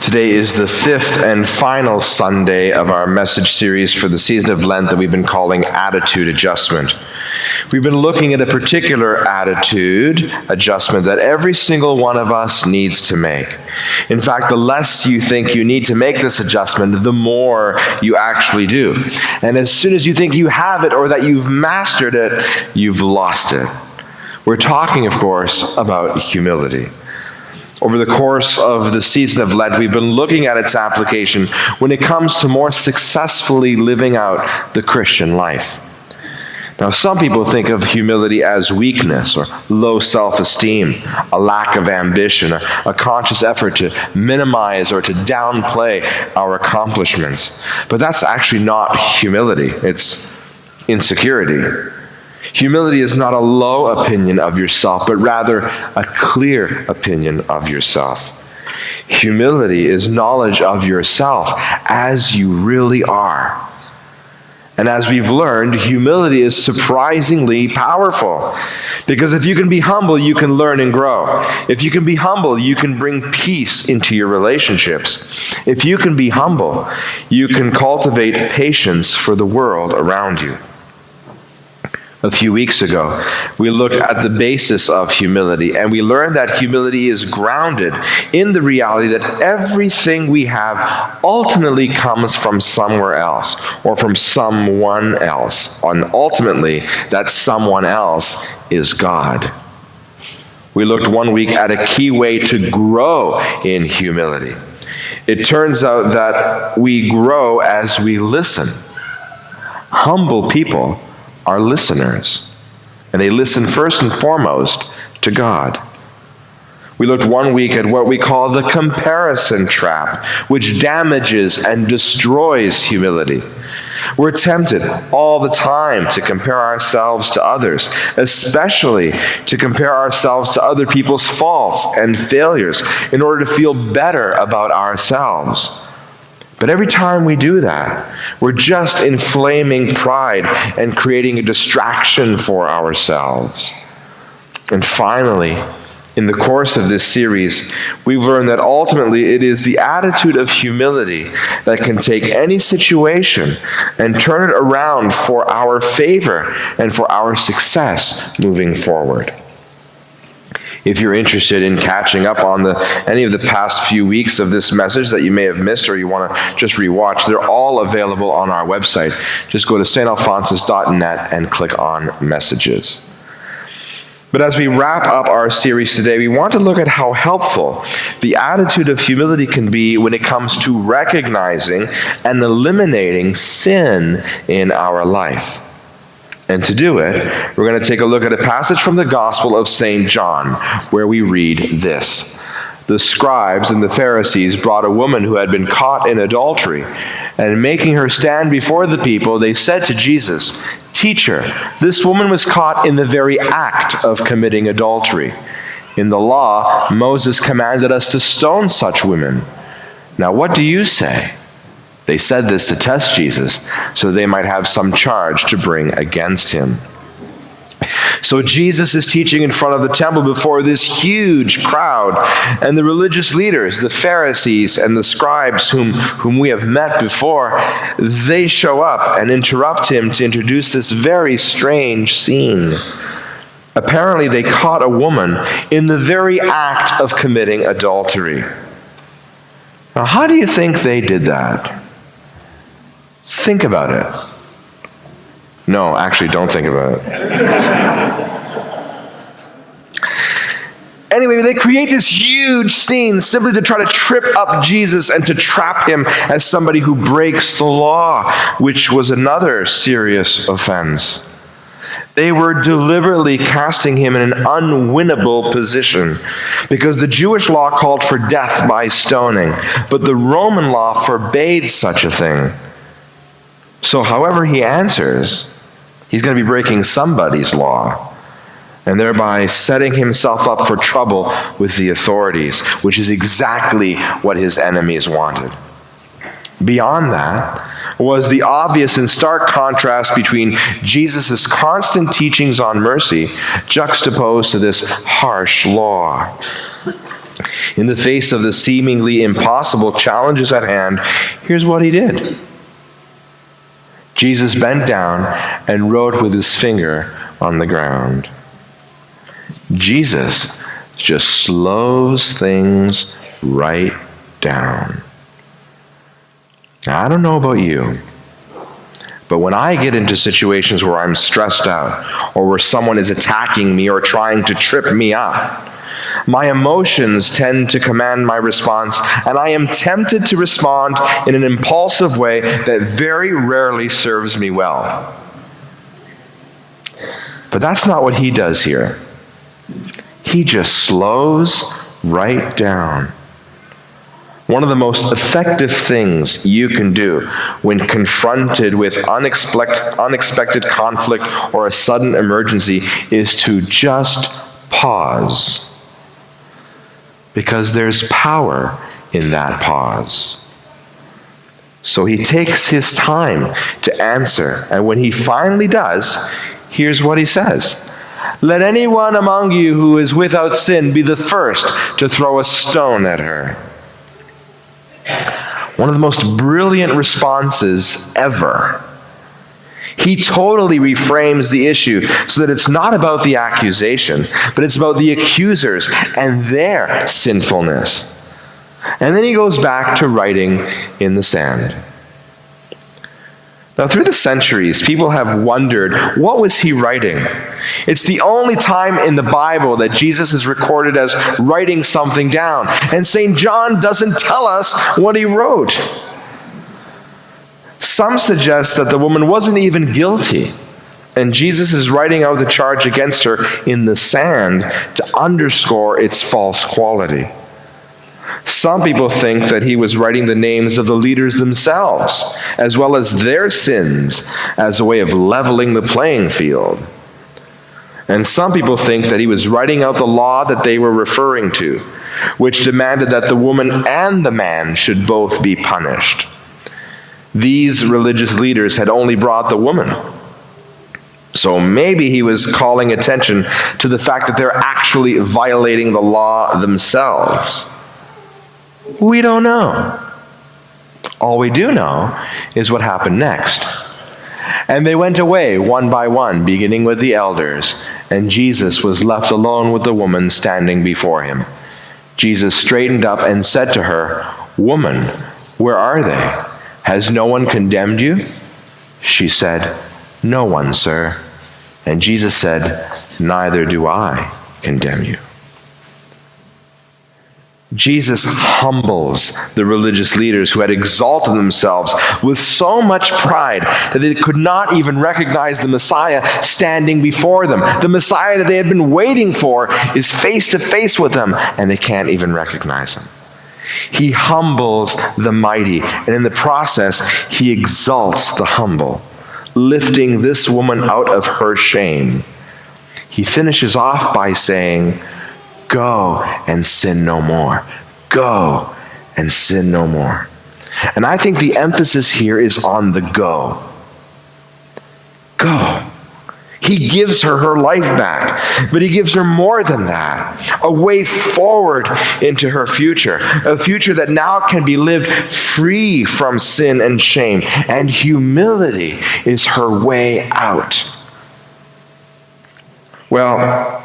Today is the fifth and final Sunday of our message series for the season of Lent that we've been calling Attitude Adjustment. We've been looking at a particular attitude adjustment that every single one of us needs to make. In fact, the less you think you need to make this adjustment, the more you actually do. And as soon as you think you have it or that you've mastered it, you've lost it. We're talking, of course, about humility. Over the course of the season of Lent, we've been looking at its application when it comes to more successfully living out the Christian life. Now, some people think of humility as weakness or low self-esteem, a lack of ambition, or a conscious effort to minimize or to downplay our accomplishments. But that's actually not humility. It's insecurity. Humility is not a low opinion of yourself, but rather a clear opinion of yourself. Humility is knowledge of yourself as you really are. And as we've learned, humility is surprisingly powerful. Because if you can be humble, you can learn and grow. If you can be humble, you can bring peace into your relationships. If you can be humble, you can cultivate patience for the world around you. A few weeks ago, we looked at the basis of humility, and we learned that humility is grounded in the reality that everything we have ultimately comes from somewhere else, or from someone else, and ultimately that someone else is God. We looked one week at a key way to grow in humility. It turns out that we grow as we listen. Humble people are listeners, and they listen first and foremost to God. We looked one week at what we call the comparison trap, which damages and destroys humility. We're tempted all the time to compare ourselves to others, especially to compare ourselves to other people's faults and failures in order to feel better about ourselves. But every time we do that, we're just inflaming pride and creating a distraction for ourselves. And finally, in the course of this series, we've learned that ultimately it is the attitude of humility that can take any situation and turn it around for our favor and for our success moving forward. If you're interested in catching up on any of the past few weeks of this message that you may have missed or you want to just rewatch, they're all available on our website. Just go to stalphonsus.net and click on Messages. But as we wrap up our series today, we want to look at how helpful the attitude of humility can be when it comes to recognizing and eliminating sin in our life. And to do it, we're going to take a look at a passage from the Gospel of St. John, where we read this. The scribes and the Pharisees brought a woman who had been caught in adultery, and making her stand before the people, they said to Jesus, "Teacher, this woman was caught in the very act of committing adultery. In the law, Moses commanded us to stone such women. Now what do you say?" They said this to test Jesus, so they might have some charge to bring against him. So Jesus is teaching in front of the temple before this huge crowd, and the religious leaders, the Pharisees and the scribes whom we have met before, they show up and interrupt him to introduce this very strange scene. Apparently, they caught a woman in the very act of committing adultery. Now, how do you think they did that? Think about it. No, actually, don't think about it. Anyway, they create this huge scene simply to try to trip up Jesus and to trap him as somebody who breaks the law, which was another serious offense. They were deliberately casting him in an unwinnable position because the Jewish law called for death by stoning, but the Roman law forbade such a thing. So however he answers, he's going to be breaking somebody's law and thereby setting himself up for trouble with the authorities, which is exactly what his enemies wanted. Beyond that was the obvious and stark contrast between Jesus' constant teachings on mercy juxtaposed to this harsh law. In the face of the seemingly impossible challenges at hand, here's what he did. Jesus bent down and wrote with his finger on the ground. Jesus just slows things right down. Now, I don't know about you, but when I get into situations where I'm stressed out, or where someone is attacking me or trying to trip me up, my emotions tend to command my response, and I am tempted to respond in an impulsive way that very rarely serves me well. But that's not what he does here. He just slows right down. One of the most effective things you can do when confronted with unexpected conflict or a sudden emergency is to just pause. Because there's power in that pause. So he takes his time to answer, and when he finally does, here's what he says. Let anyone among you who is without sin be the first to throw a stone at her. One of the most brilliant responses ever. He totally reframes the issue so that it's not about the accusation, but it's about the accusers and their sinfulness. And then he goes back to writing in the sand. Now, through the centuries, people have wondered, what was he writing? It's the only time in the Bible that Jesus is recorded as writing something down. And St. John doesn't tell us what he wrote. Some suggest that the woman wasn't even guilty, and Jesus is writing out the charge against her in the sand to underscore its false quality. Some people think that he was writing the names of the leaders themselves, as well as their sins, as a way of leveling the playing field. And some people think that he was writing out the law that they were referring to, which demanded that the woman and the man should both be punished. These religious leaders had only brought the woman. So maybe he was calling attention to the fact that they're actually violating the law themselves. We don't know. All we do know is what happened next. And they went away one by one, beginning with the elders, and Jesus was left alone with the woman standing before him. Jesus straightened up and said to her, "Woman, where are they? Has no one condemned you?" She said, "No one, sir." And Jesus said, "Neither do I condemn you." Jesus humbles the religious leaders who had exalted themselves with so much pride that they could not even recognize the Messiah standing before them. The Messiah that they had been waiting for is face to face with them, and they can't even recognize him. He humbles the mighty, and in the process, he exalts the humble, lifting this woman out of her shame. He finishes off by saying, "Go and sin no more. Go and sin no more." And I think the emphasis here is on the go. Go. He gives her her life back, but he gives her more than that, a way forward into her future, a future that now can be lived free from sin and shame, and humility is her way out. Well,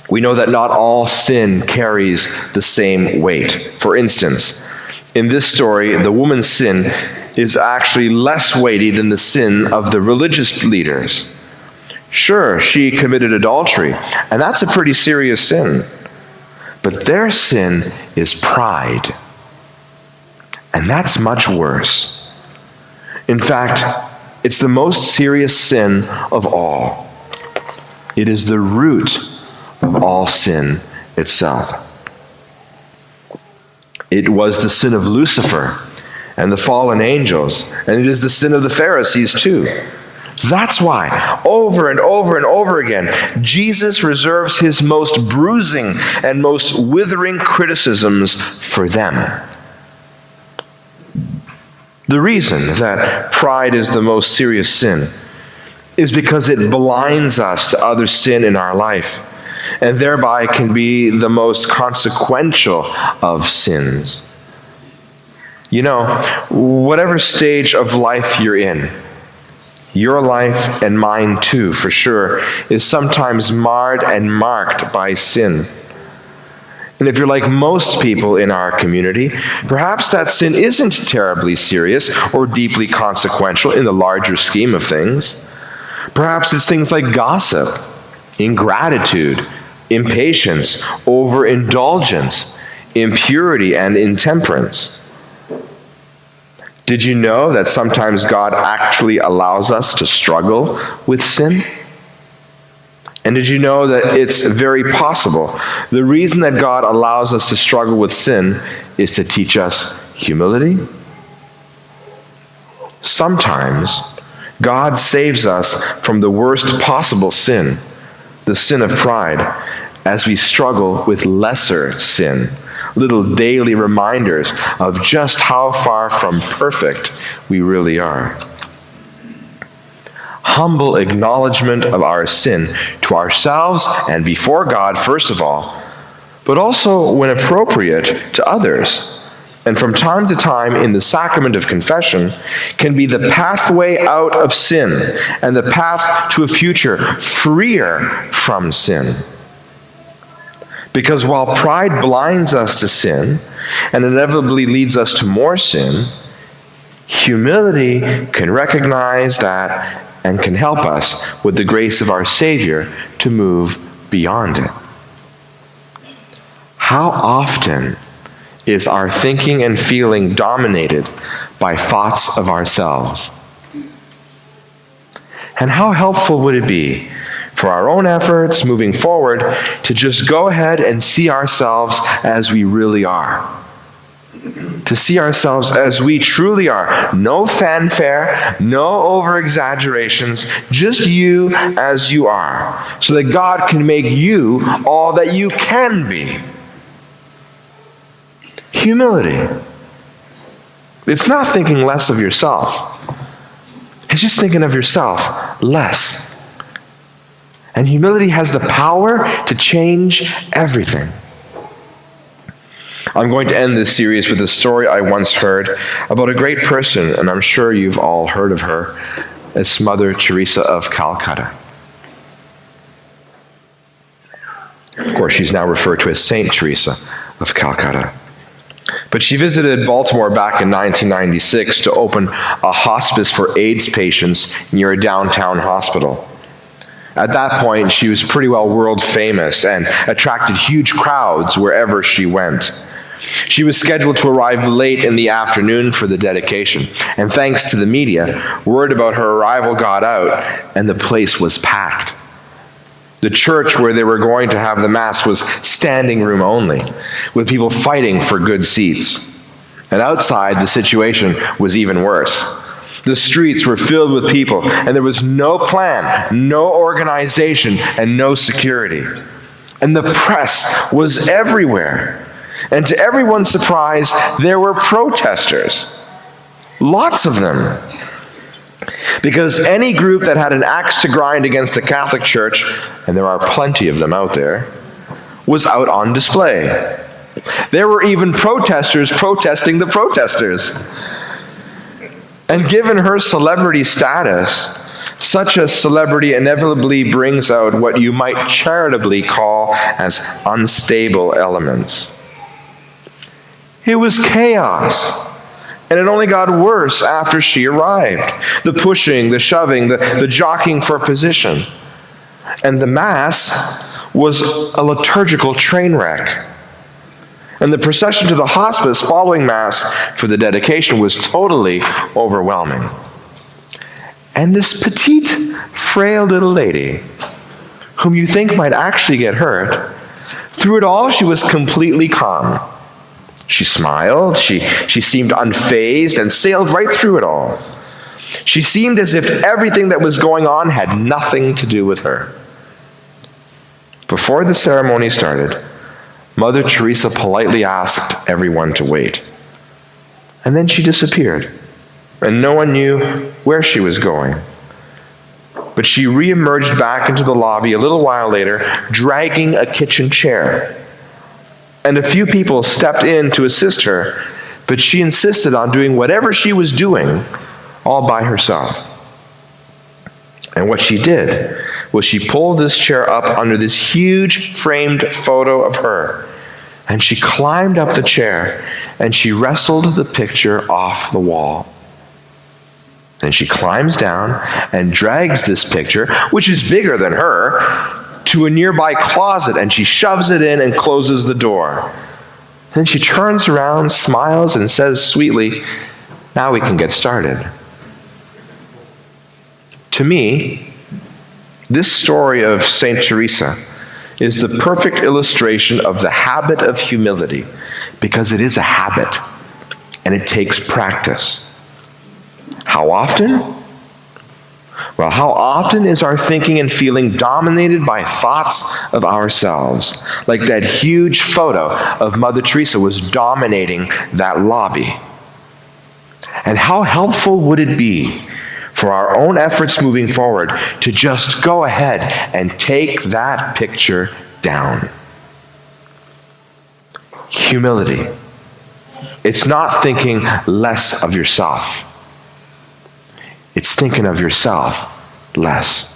we know that not all sin carries the same weight. For instance, in this story, the woman's sin is actually less weighty than the sin of the religious leaders. Sure, she committed adultery, and that's a pretty serious sin. But their sin is pride, and that's much worse. In fact, it's the most serious sin of all. It is the root of all sin itself. It was the sin of Lucifer and the fallen angels, and it is the sin of the Pharisees too. That's why, over and over and over again, Jesus reserves his most bruising and most withering criticisms for them. The reason that pride is the most serious sin is because it blinds us to other sin in our life. and thereby can be the most consequential of sins. You know, whatever stage of life you're in, your life and mine too, for sure, is sometimes marred and marked by sin. And if you're like most people in our community, perhaps that sin isn't terribly serious or deeply consequential in the larger scheme of things. Perhaps it's things like gossip, ingratitude, impatience, overindulgence, impurity, and intemperance. Did you know that sometimes God actually allows us to struggle with sin? And did you know that it's very possible the reason that God allows us to struggle with sin is to teach us humility? Sometimes God saves us from the worst possible sin, the sin of pride, as we struggle with lesser sin, little daily reminders of just how far from perfect we really are. Humble acknowledgement of our sin to ourselves and before God, first of all, but also, when appropriate, to others, and from time to time in the sacrament of confession, can be the pathway out of sin and the path to a future freer from sin. Because while pride blinds us to sin and inevitably leads us to more sin, humility can recognize that and can help us, with the grace of our Savior, to move beyond it. How often is our thinking and feeling dominated by thoughts of ourselves? And how helpful would it be for our own efforts moving forward to just go ahead and see ourselves as we really are? To see ourselves as we truly are. No fanfare, no over-exaggerations, just you as you are, so that God can make you all that you can be. Humility. It's not thinking less of yourself. It's just thinking of yourself less. And humility has the power to change everything. I'm going to end this series with a story I once heard about a great person, and I'm sure you've all heard of her. It's Mother Teresa of Calcutta. Of course, she's now referred to as Saint Teresa of Calcutta. But she visited Baltimore back in 1996 to open a hospice for AIDS patients near a downtown hospital. At that point, she was pretty well world famous and attracted huge crowds wherever she went. She was scheduled to arrive late in the afternoon for the dedication, and thanks to the media, word about her arrival got out, and the place was packed. The church where they were going to have the Mass was standing room only, with people fighting for good seats. And outside, the situation was even worse. The streets were filled with people, and there was no plan, no organization, and no security. And the press was everywhere. And to everyone's surprise, there were protesters. Lots of them. Because any group that had an axe to grind against the Catholic Church, and there are plenty of them out there, was out on display. There were even protesters protesting the protesters. And given her celebrity status, such a celebrity inevitably brings out what you might charitably call as unstable elements. It was chaos, and it only got worse after she arrived. The pushing, the shoving, the jockeying for position. And the Mass was a liturgical train wreck. And the procession to the hospice following Mass for the dedication was totally overwhelming. And this petite, frail little lady, whom you think might actually get hurt, through it all she was completely calm. She smiled, she seemed unfazed and sailed right through it all. She seemed as if everything that was going on had nothing to do with her. Before the ceremony started, Mother Teresa politely asked everyone to wait. And then she disappeared, and no one knew where she was going. but she reemerged back into the lobby a little while later, dragging a kitchen chair. And a few people stepped in to assist her, but she insisted on doing whatever she was doing all by herself. And what she did was she pulled this chair up under this huge framed photo of her, and she climbed up the chair, and she wrestled the picture off the wall. Then she climbs down and drags this picture, which is bigger than her, to a nearby closet, and she shoves it in and closes the door. Then she turns around, smiles, and says sweetly, "Now we can get started." To me, this story of St. Teresa is the perfect illustration of the habit of humility, because it is a habit, and it takes practice. How often? Well, how often is our thinking and feeling dominated by thoughts of ourselves, like that huge photo of Mother Teresa was dominating that lobby? And how helpful would it be for our own efforts moving forward to just go ahead and take that picture down? Humility. It's not thinking less of yourself. It's thinking of yourself less.